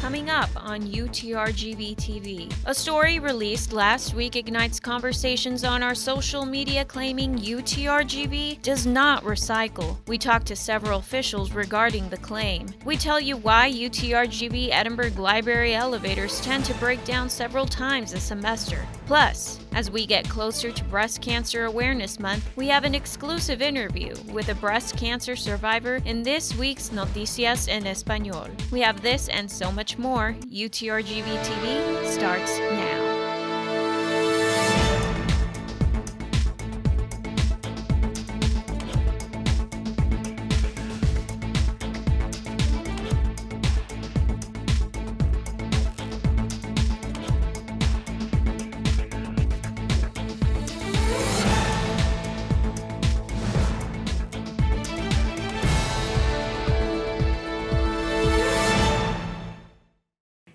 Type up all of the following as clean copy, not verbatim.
coming up on UTRGV-TV. A story released last week ignites conversations on our social media claiming UTRGV does not recycle. We talked to several officials regarding the claim. We tell you why UTRGV Edinburgh Library elevators tend to break down several times a semester. Plus, as we get closer to Breast Cancer Awareness Month, we have an exclusive interview with a breast cancer survivor in this week's Noticias en Español. We have this and so much more. UTRGV TV starts now.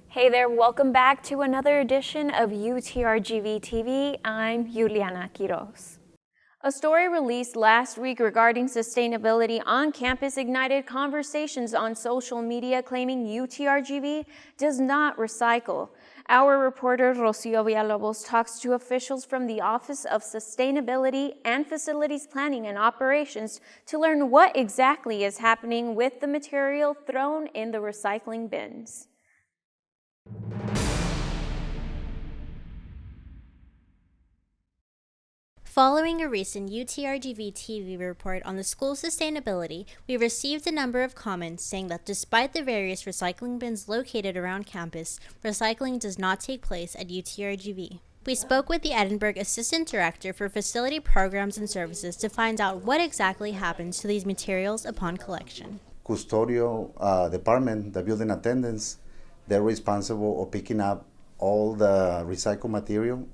Hey there, welcome back to another edition of UTRGV TV. I'm Juliana Quiroz. A story released last week regarding sustainability on campus ignited conversations on social media claiming UTRGV does not recycle. Our reporter Rocio Villalobos talks to officials from the Office of Sustainability and Facilities Planning and Operations to learn what exactly is happening with the material thrown in the recycling bins. Following a recent UTRGV-TV report on the school's sustainability, we received a number of comments saying that despite the various recycling bins located around campus, recycling does not take place at UTRGV. We spoke with the Edinburgh Assistant Director for Facility Programs and Services to find out what exactly happens to these materials upon collection. Custodial department, the building attendants, they're responsible of picking up all the recycled material,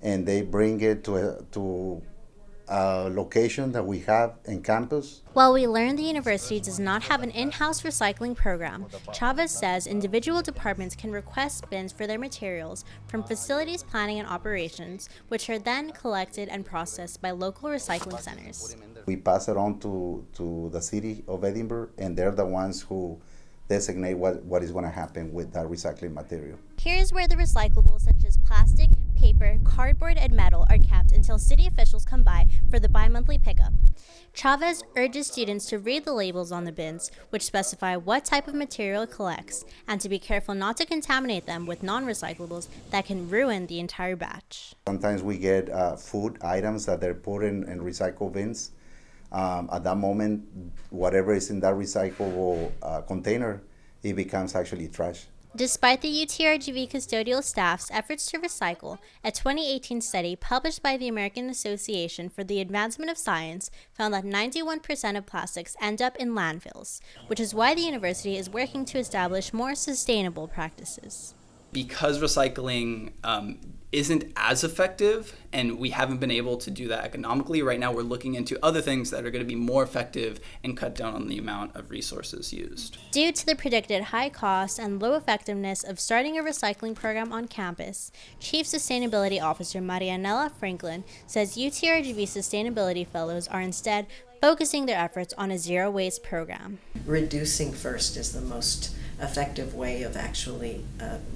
and they bring it to a location that we have in campus. While we learned the university does not have an in-house recycling program, Chavez says individual departments can request bins for their materials from facilities planning and operations, which are then collected and processed by local recycling centers. We pass it on to the city of Edinburgh, and they're the ones who designate what is going to happen with that recycling material. Here's where the recyclables such as plastic, paper, cardboard, and metal are kept until city officials come by for the bi-monthly pickup. Chavez urges students to read the labels on the bins, which specify what type of material it collects, and to be careful not to contaminate them with non-recyclables that can ruin the entire batch. Sometimes we get food items that they're put in recycle bins. At that moment, whatever is in that recyclable container, it becomes actually trash. Despite the UTRGV custodial staff's efforts to recycle, a 2018 study published by the American Association for the Advancement of Science found that 91% of plastics end up in landfills, which is why the university is working to establish more sustainable practices. Because recycling isn't as effective, and we haven't been able to do that economically, right now we're looking into other things that are going to be more effective and cut down on the amount of resources used. Due to the predicted high cost and low effectiveness of starting a recycling program on campus, Chief Sustainability Officer Marianela Franklin says UTRGV Sustainability Fellows are instead focusing their efforts on a zero-waste program. Reducing first is the most effective way of actually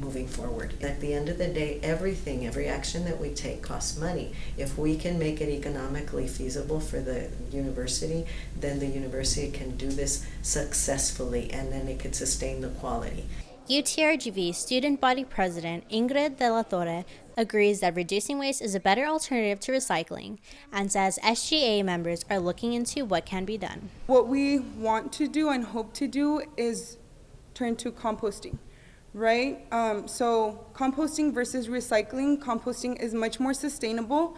moving forward. At the end of the day, every action that we take costs money. If we can make it economically feasible for the university, then the university can do this successfully, and then it could sustain the quality. UTRGV Student Body President Ingrid De La Torre agrees that reducing waste is a better alternative to recycling and says SGA members are looking into what can be done. What we want to do and hope to do is turn to composting, right? So composting versus recycling, composting is much more sustainable.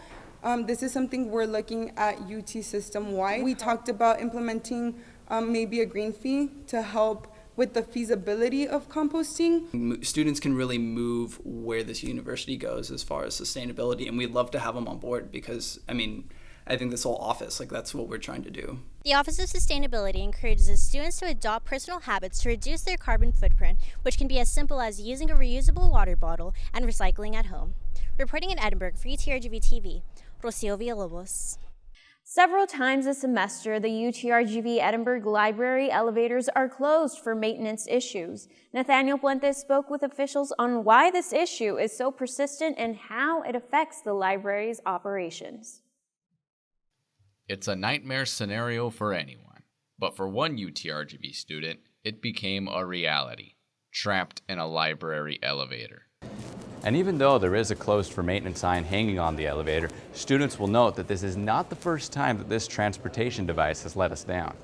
This is something we're looking at UT system-wide. We talked about implementing maybe a green fee to help with the feasibility of composting. Students can really move where this university goes as far as sustainability, and we'd love to have them on board because, I think this whole office, that's what we're trying to do. The Office of Sustainability encourages students to adopt personal habits to reduce their carbon footprint, which can be as simple as using a reusable water bottle and recycling at home. Reporting in Edinburgh for UTRGV-TV, Rocio Villalobos. Several times a semester, the UTRGV Edinburgh Library elevators are closed for maintenance issues. Nathaniel Puente spoke with officials on why this issue is so persistent and how it affects the library's operations. It's a nightmare scenario for anyone, but for one UTRGV student, it became a reality, trapped in a library elevator. And even though there is a closed for maintenance sign hanging on the elevator, students will note that this is not the first time that this transportation device has let us down.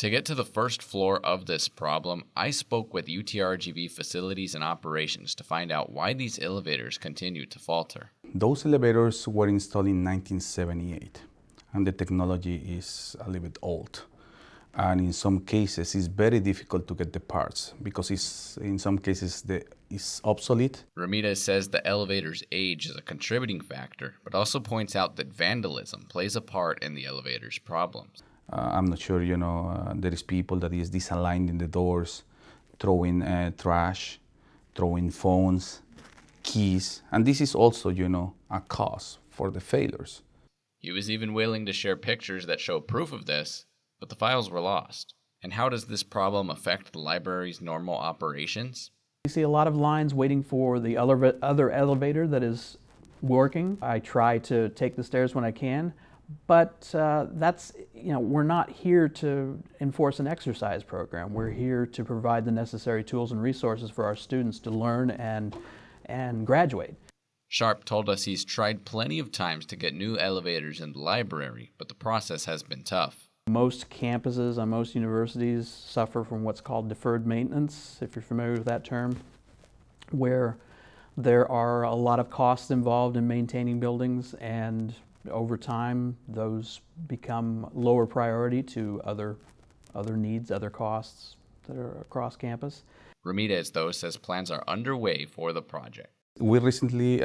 To get to the first floor of this problem, I spoke with UTRGV Facilities and Operations to find out why these elevators continue to falter. Those elevators were installed in 1978, and the technology is a little bit old. And in some cases, it's very difficult to get the parts because in some cases it's obsolete. Ramirez says the elevator's age is a contributing factor, but also points out that vandalism plays a part in the elevator's problems. I'm not sure, there is people that is disaligning the doors, throwing trash, throwing phones, keys, and this is also, a cause for the failures. He was even willing to share pictures that show proof of this, but the files were lost. And how does this problem affect the library's normal operations? You see a lot of lines waiting for the other elevator that is working. I try to take the stairs when I can, but we're not here to enforce an exercise program. We're here to provide the necessary tools and resources for our students to learn and graduate. Sharp told us he's tried plenty of times to get new elevators in the library, but the process has been tough. Most campuses and most universities suffer from what's called deferred maintenance, if you're familiar with that term, where there are a lot of costs involved in maintaining buildings, and over time those become lower priority to other needs, other costs that are across campus. Ramirez, though, says plans are underway for the project. We recently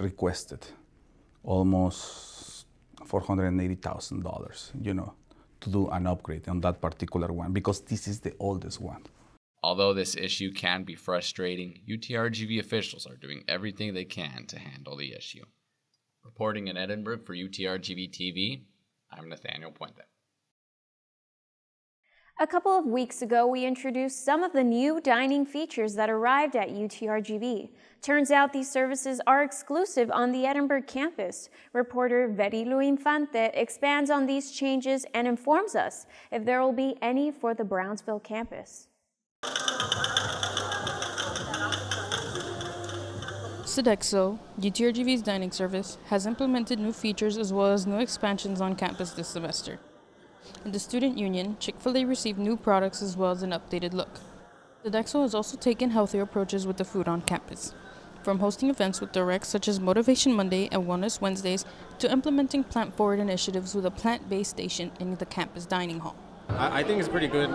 requested almost $480,000, to do an upgrade on that particular one because this is the oldest one. Although this issue can be frustrating, UTRGV officials are doing everything they can to handle the issue. Reporting in Edinburgh for UTRGV-TV, I'm Nathaniel Puente. A couple of weeks ago, we introduced some of the new dining features that arrived at UTRGV. Turns out these services are exclusive on the Edinburgh campus. Reporter Verilu Infante expands on these changes and informs us if there will be any for the Brownsville campus. Sodexo, UTRGV's dining service, has implemented new features as well as new expansions on campus this semester. In the student union, Chick-fil-A received new products as well as an updated look. Sodexo has also taken healthier approaches with the food on campus, from hosting events with directs such as Motivation Monday and Wellness Wednesdays to implementing plant-forward initiatives with a plant-based station in the campus dining hall. I think it's pretty good.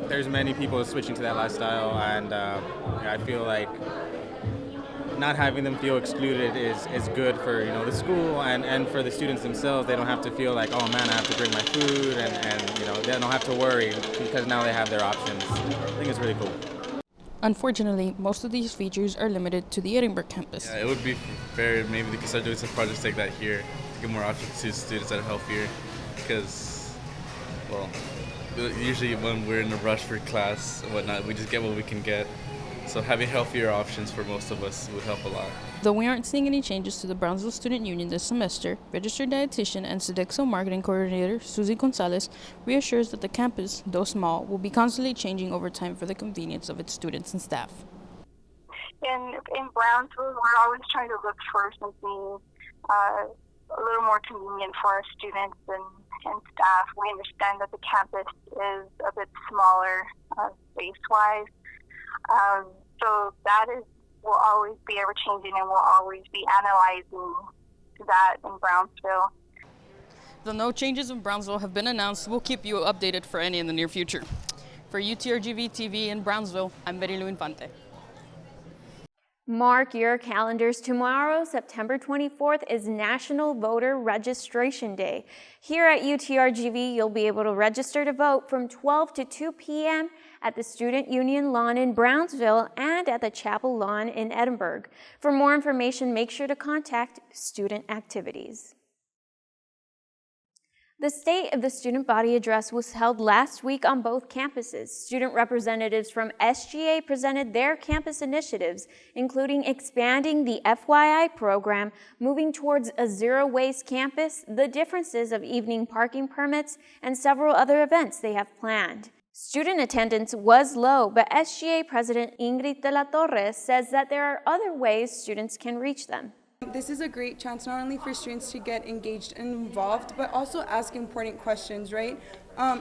There's many people switching to that lifestyle, and I feel like not having them feel excluded is good for the school and for the students themselves. They don't have to feel like, oh man, I have to bring my food, and they don't have to worry because now they have their options. I think it's really cool. Unfortunately, most of these features are limited to the Edinburgh campus. Yeah, it would be fair. Maybe they could start doing some projects like that here to give more options to students that are healthier, because, well, usually when we're in a rush for class and whatnot, we just get what we can get. So having healthier options for most of us would help a lot. Though we aren't seeing any changes to the Brownsville Student Union this semester, registered dietitian and Sodexo marketing coordinator Susie Gonzalez reassures that the campus, though small, will be constantly changing over time for the convenience of its students and staff. In Brownsville, we're always trying to look for something a little more convenient for our students and staff. We understand that the campus is a bit smaller space-wise. So that will always be ever-changing, and we'll always be analyzing that in Brownsville. Though no changes in Brownsville have been announced, we'll keep you updated for any in the near future. For UTRGV-TV in Brownsville, I'm Verilu Infante. Mark your calendars. Tomorrow, September 24th, is National Voter Registration Day. Here at UTRGV, you'll be able to register to vote from 12 to 2 p.m. at the Student Union Lawn in Brownsville and at the Chapel Lawn in Edinburgh. For more information, make sure to contact Student Activities. The State of the Student Body Address was held last week on both campuses. Student representatives from SGA presented their campus initiatives, including expanding the FYI program, moving towards a zero-waste campus, the differences of evening parking permits, and several other events they have planned. Student attendance was low, but SGA President Ingrid de la Torre says that there are other ways students can reach them. This is a great chance not only for students to get engaged and involved, but also ask important questions, right?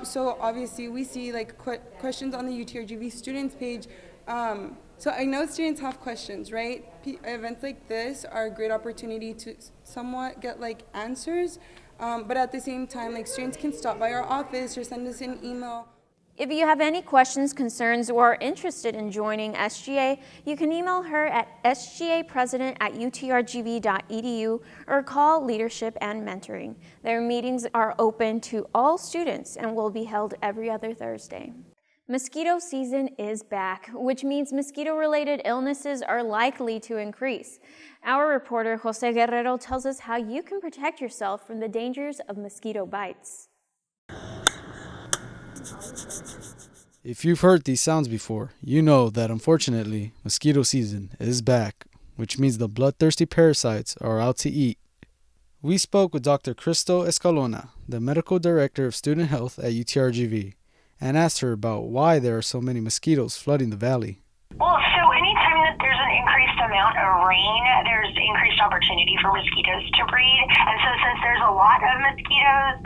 So obviously we see like questions on the UTRGV students page. So I know students have questions, right? Events like this are a great opportunity to somewhat get like answers, but at the same time, like students can stop by our office or send us an email. If you have any questions, concerns, or are interested in joining SGA, you can email her at sgapresident@utrgv.edu or call Leadership and Mentoring. Their meetings are open to all students and will be held every other Thursday. Mosquito season is back, which means mosquito-related illnesses are likely to increase. Our reporter, Jose Guerrero, tells us how you can protect yourself from the dangers of mosquito bites. If you've heard these sounds before, you know that unfortunately, mosquito season is back, which means the bloodthirsty parasites are out to eat. We spoke with Dr. Cristo Escalona, the Medical Director of Student Health at UTRGV, and asked her about why there are so many mosquitoes flooding the valley. Well, so anytime that there's an increased amount of rain, there's increased opportunity for mosquitoes to breed. And so since there's a lot of mosquitoes,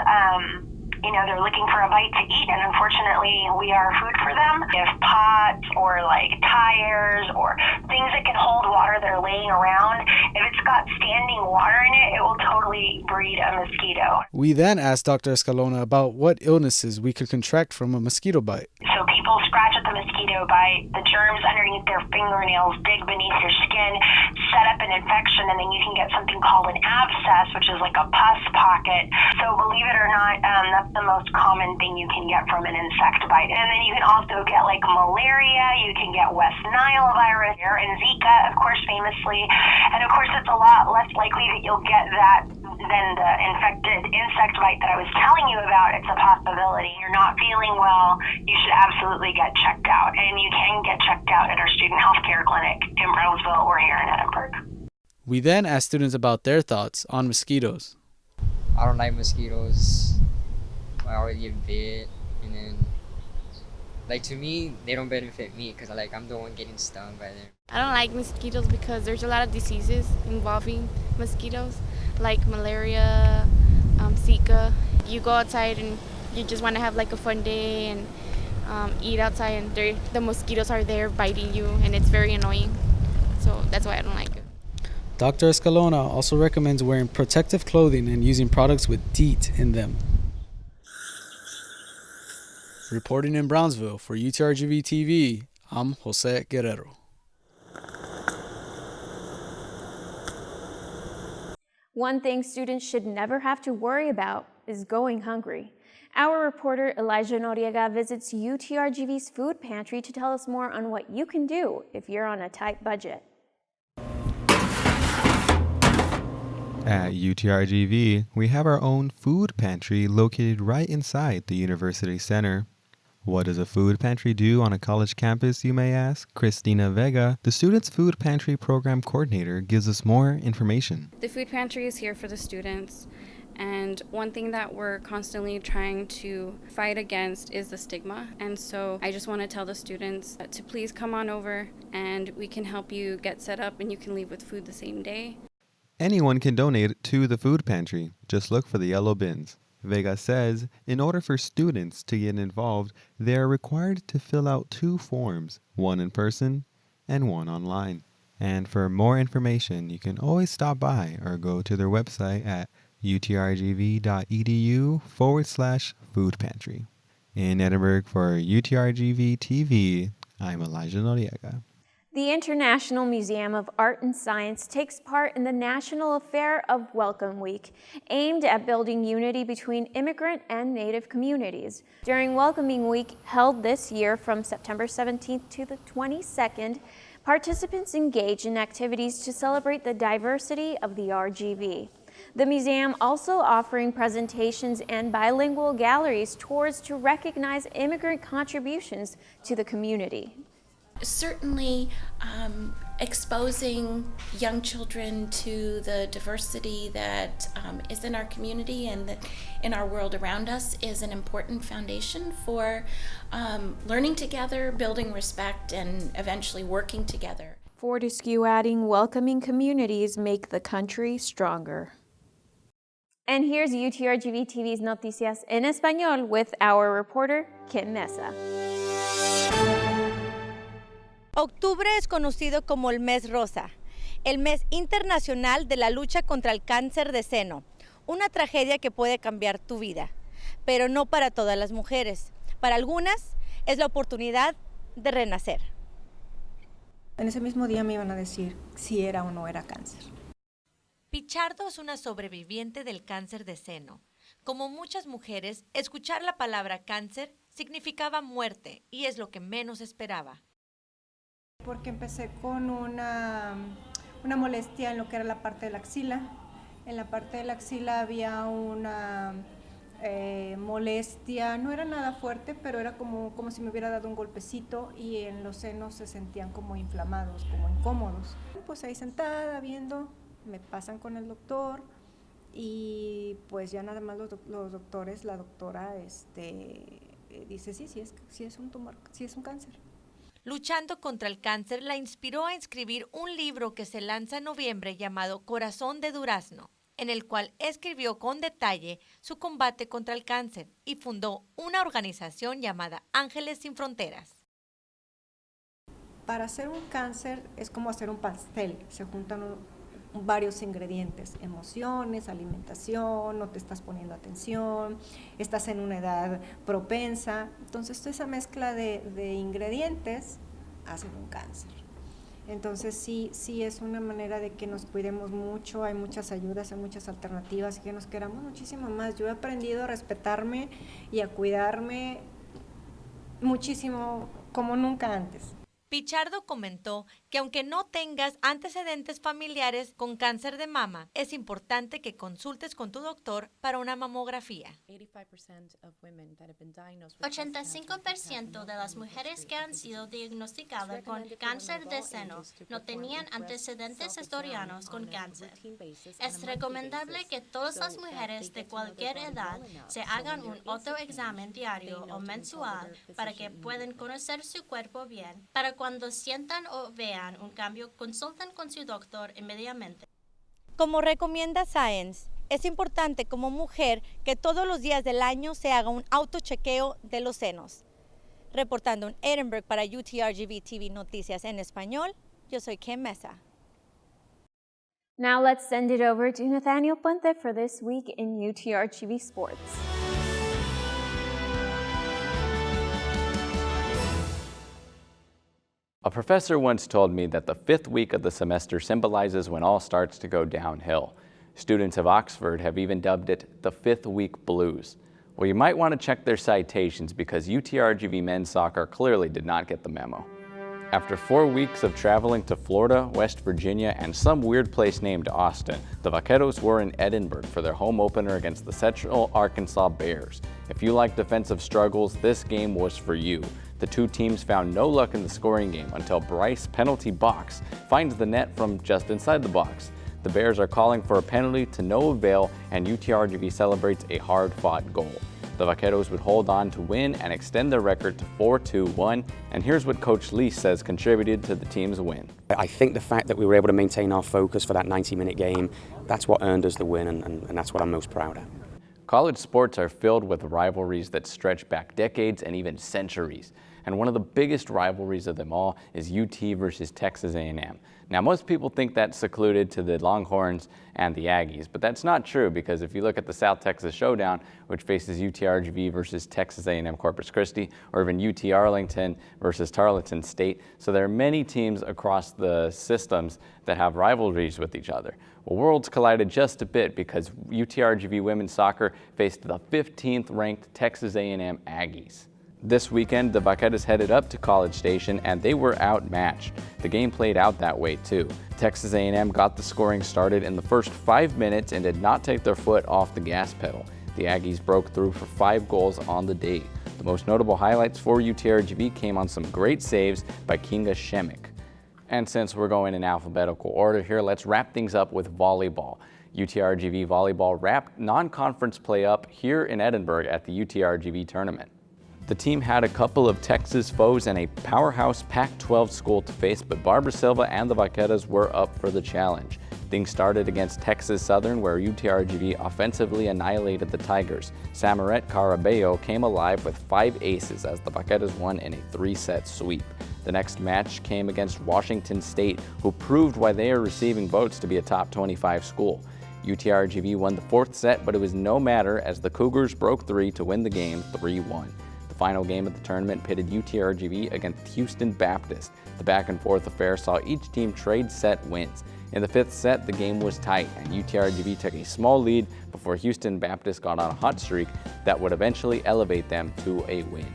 they're looking for a bite to eat, and unfortunately, we are food for them. If pots or like tires or things that can hold water that are laying around, if it's got standing water in it, it will totally breed a mosquito. We then asked Dr. Escalona about what illnesses we could contract from a mosquito bite. So people scratch at the mosquito bite, the germs underneath their fingernails dig beneath your skin, set up an infection, and then you can get something called an abscess, which is like a pus pocket. So believe it or not, that's the most common thing you can get from an insect bite. And then you can also get like malaria, you can get West Nile virus, and Zika, of course, famously. And of course, it's a lot less likely that you'll get that than the infected insect bite that I was telling you about. It's a possibility. You're not feeling well, you should absolutely get checked out. And you can get checked out at our student health care clinic in Brownsville or here in Edinburgh. We then asked students about their thoughts on mosquitoes. I don't like mosquitoes. I always get bit, and then, like, to me, they don't benefit me because, like, I'm the one getting stung by them. I don't like mosquitoes because there's a lot of diseases involving mosquitoes, like malaria, Zika. You go outside and you just want to have like a fun day and eat outside, and the mosquitoes are there biting you, and it's very annoying. So that's why I don't like it. Dr. Escalona also recommends wearing protective clothing and using products with DEET in them. Reporting in Brownsville for UTRGV-TV, I'm Jose Guerrero. One thing students should never have to worry about is going hungry. Our reporter Elijah Noriega visits UTRGV's food pantry to tell us more on what you can do if you're on a tight budget. At UTRGV, we have our own food pantry located right inside the University Center. What does a food pantry do on a college campus, you may ask? Christina Vega, the Students' Food Pantry Program Coordinator, gives us more information. The food pantry is here for the students, and one thing that we're constantly trying to fight against is the stigma. And so I just want to tell the students to please come on over and we can help you get set up and you can leave with food the same day. Anyone can donate to the food pantry. Just look for the yellow bins. Vega says, in order for students to get involved, they are required to fill out 2 forms, one in person and one online. And for more information, you can always stop by or go to their website at utrgv.edu/food pantry. In Edinburgh for UTRGV-TV, I'm Elijah Noriega. The International Museum of Art and Science takes part in the National Affair of Welcome Week, aimed at building unity between immigrant and Native communities. During Welcoming Week, held this year from September 17th to the 22nd, participants engage in activities to celebrate the diversity of the RGV. The museum also offering presentations and bilingual galleries tours to recognize immigrant contributions to the community. Certainly, exposing young children to the diversity that is in our community and that in our world around us is an important foundation for learning together, building respect, and eventually working together. Fortescue adding welcoming communities make the country stronger. And here's UTRGV TV's Noticias en Español with our reporter, Kim Mesa. Octubre es conocido como el mes rosa, el mes internacional de la lucha contra el cáncer de seno, una tragedia que puede cambiar tu vida, pero no para todas las mujeres. Para algunas es la oportunidad de renacer. En ese mismo día me iban a decir si era o no era cáncer. Pichardo es una sobreviviente del cáncer de seno. Como muchas mujeres, escuchar la palabra cáncer significaba muerte y es lo que menos esperaba. Porque empecé con una molestia en lo que era la parte de la axila. En la parte de la axila había una molestia, no era nada fuerte, pero era como si me hubiera dado un golpecito y en los senos se sentían como inflamados, como incómodos. Pues ahí sentada viendo, me pasan con el doctor y pues ya nada más los doctores, la doctora dice sí es un tumor, sí es un cáncer. Luchando contra el cáncer la inspiró a escribir un libro que se lanza en noviembre llamado Corazón de Durazno, en el cual escribió con detalle su combate contra el cáncer y fundó una organización llamada Ángeles Sin Fronteras. Para hacer un cáncer es como hacer un pastel, se juntan varios ingredientes, emociones, alimentación, no te estás poniendo atención, estás en una edad propensa, entonces toda esa mezcla de ingredientes hacen un cáncer. Entonces sí es una manera de que nos cuidemos mucho, hay muchas ayudas, hay muchas alternativas y que nos queramos muchísimo más. Yo he aprendido a respetarme y a cuidarme muchísimo como nunca antes. Pichardo comentó que aunque no tengas antecedentes familiares con cáncer de mama, es importante que consultes con tu doctor para una mamografía. 85% de las mujeres que han sido diagnosticadas con cáncer de seno no tenían antecedentes historianos con cáncer. Es recomendable que todas las mujeres de cualquier edad se hagan un autoexamen diario o mensual para que puedan conocer su cuerpo bien. Para cuando sientan o vean un cambio, consulten con su doctor inmediatamente. Como recomienda Science, es importante como mujer que todos los días del año se haga un autochequeo de los senos. Reportando en Edinburgh para UTRGV-TV Noticias en Español, yo soy Kim Mesa. Now let's send it over to Nathaniel Puente for this week in UTRGV Sports. A professor once told me that the fifth week of the semester symbolizes when all starts to go downhill. Students of Oxford have even dubbed it the fifth week blues. Well, you might want to check their citations because UTRGV men's soccer clearly did not get the memo. After 4 weeks of traveling to Florida, West Virginia, and some weird place named Austin, the Vaqueros were in Edinburgh for their home opener against the Central Arkansas Bears. If you like defensive struggles, this game was for you. The two teams found no luck in the scoring game until Bryce penalty box finds the net from just inside the box. The Bears are calling for a penalty to no avail, and UTRGV celebrates a hard-fought goal. The Vaqueros would hold on to win and extend their record to 4-2-1, and here's what Coach Lee says contributed to the team's win. I think the fact that we were able to maintain our focus for that 90-minute game, that's what earned us the win, and that's what I'm most proud of. College sports are filled with rivalries that stretch back decades and even centuries. And one of the biggest rivalries of them all is UT versus Texas A&M. Now, most people think that's secluded to the Longhorns and the Aggies, but that's not true because if you look at the South Texas Showdown, which faces UTRGV versus Texas A&M Corpus Christi, or even UT Arlington versus Tarleton State, so there are many teams across the systems that have rivalries with each other. Well, worlds collided just a bit because UTRGV women's soccer faced the 15th ranked Texas A&M Aggies. This weekend, the Vaqueros headed up to College Station and they were outmatched. The game played out that way too. Texas A&M got the scoring started in the first 5 minutes and did not take their foot off the gas pedal. The Aggies broke through for 5 goals on the day. The most notable highlights for UTRGV came on some great saves by Kinga Shemek. And since we're going in alphabetical order here, let's wrap things up with volleyball. UTRGV volleyball wrapped non-conference play up here in Edinburgh at the UTRGV tournament. The team had a couple of Texas foes and a powerhouse Pac-12 school to face, but Barbara Silva and the Vaqueros were up for the challenge. Things started against Texas Southern, where UTRGV offensively annihilated the Tigers. Samaret Carabello came alive with 5 aces as the Vaqueros won in a 3-set sweep. The next match came against Washington State, who proved why they are receiving votes to be a top 25 school. UTRGV won the 4th set, but it was no matter as the Cougars broke 3 to win the game 3-1. The final game of the tournament pitted UTRGV against Houston Baptist. The back-and-forth affair saw each team trade set wins. In the 5th set, the game was tight, and UTRGV took a small lead before Houston Baptist got on a hot streak that would eventually elevate them to a win.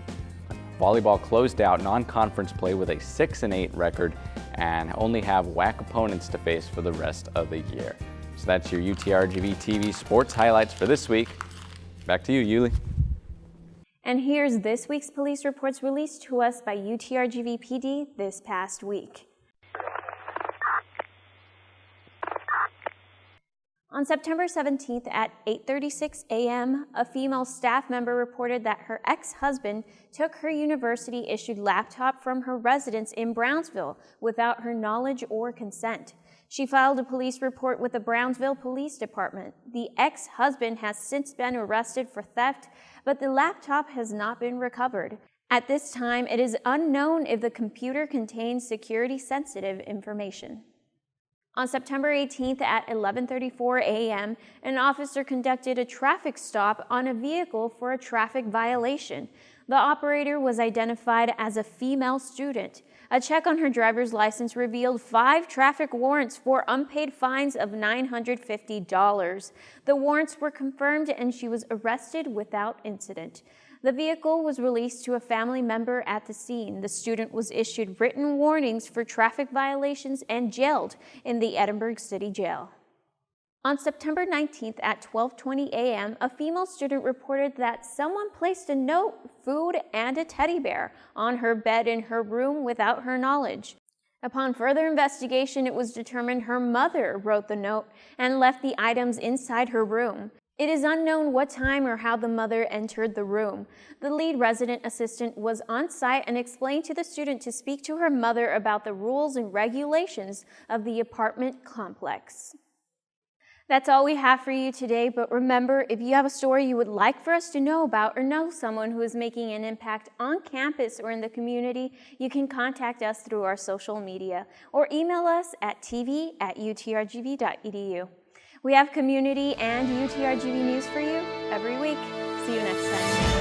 Volleyball closed out non-conference play with a 6-8 record and only have WAC opponents to face for the rest of the year. So that's your UTRGV-TV sports highlights for this week. Back to you, Yuli. And here's this week's police reports released to us by UTRGV PD this past week. On September 17th at 8:36 a.m., a female staff member reported that her ex-husband took her university-issued laptop from her residence in Brownsville without her knowledge or consent. She filed a police report with the Brownsville Police Department. The ex-husband has since been arrested for theft, but the laptop has not been recovered. At this time, it is unknown if the computer contains security-sensitive information. On September 18th at 11:34 a.m., an officer conducted a traffic stop on a vehicle for a traffic violation. The operator was identified as a female student. A check on her driver's license revealed 5 traffic warrants for unpaid fines of $950. The warrants were confirmed and she was arrested without incident. The vehicle was released to a family member at the scene. The student was issued written warnings for traffic violations and jailed in the Edinburgh City Jail. On September 19th at 12:20 a.m., a female student reported that someone placed a note, food, and a teddy bear on her bed in her room without her knowledge. Upon further investigation, it was determined her mother wrote the note and left the items inside her room. It is unknown what time or how the mother entered the room. The lead resident assistant was on site and explained to the student to speak to her mother about the rules and regulations of the apartment complex. That's all we have for you today, but remember, if you have a story you would like for us to know about or know someone who is making an impact on campus or in the community, you can contact us through our social media or email us at tv@utrgv.edu. We have community and UTRGV news for you every week. See you next time.